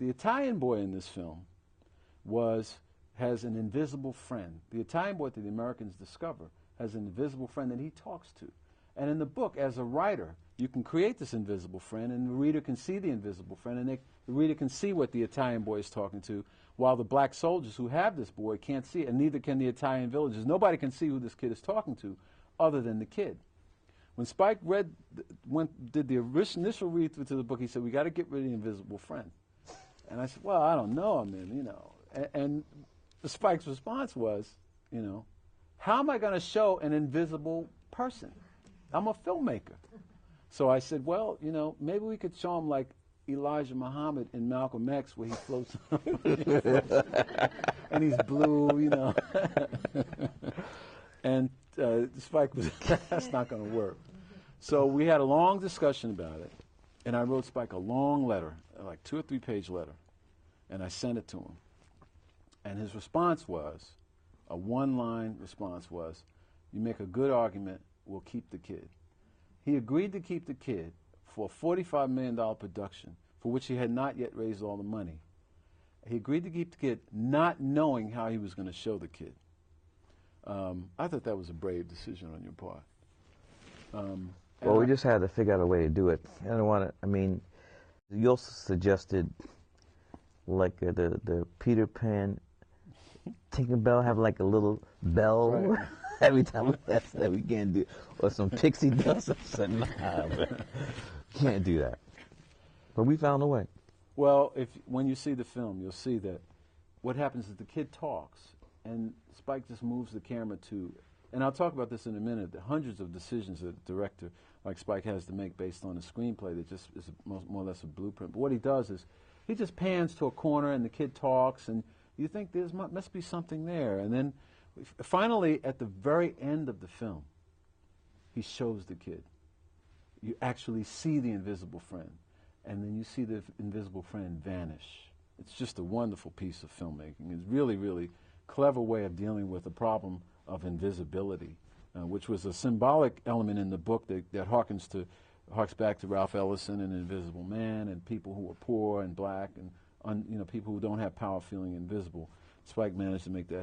the Italian boy in this film has an invisible friend. The Italian boy that the Americans discover has an invisible friend that he talks to. And in the book, as a writer, you can create this invisible friend, and the reader can see the invisible friend, and the reader can see what the Italian boy is talking to, while the black soldiers who have this boy can't see it, and neither can the Italian villagers. Nobody can see who this kid is talking to other than the kid. When Spike did the initial read-through to the book, he said, we got to get rid of the invisible friend. And I said, well, I don't know, I mean, you know. And Spike's response was, you know, how am I going to show an invisible person? I'm a filmmaker. So I said, well, you know, maybe we could show him like Elijah Muhammad in Malcolm X, where he floats and he's blue, you know. And Spike was, that's not going to work. So we had a long discussion about it, and I wrote Spike a long letter, like 2 or 3 page letter, and I sent it to him. And his response was, a one-line response was, you make a good argument, we'll keep the kid. He agreed to keep the kid for a $45 million production for which he had not yet raised all the money. He agreed to keep the kid not knowing how he was going to show the kid. I thought that was a brave decision on your part. Well, we just had to figure out a way to do it. I don't want to, I mean, you also suggested like the Peter Pan Tinkerbell have like a little bell. Right. Every time that we can't do, or some pixie dust. I said, nah, man. Can't do that. But we found a way. Well, when you see the film, you'll see that what happens is the kid talks, and Spike just moves the camera to, and I'll talk about this in a minute, the hundreds of decisions that a director like Spike has to make based on a screenplay that just is more or less a blueprint. But what he does is he just pans to a corner, and the kid talks, and you think there must be something there, and then finally, at the very end of the film, he shows the kid. You actually see the invisible friend, and then you see the invisible friend vanish. It's just a wonderful piece of filmmaking. It's really, really clever way of dealing with the problem of invisibility, which was a symbolic element in the book that harks back to Ralph Ellison and Invisible Man, and people who are poor and black and people who don't have power feeling invisible. Spike managed to make that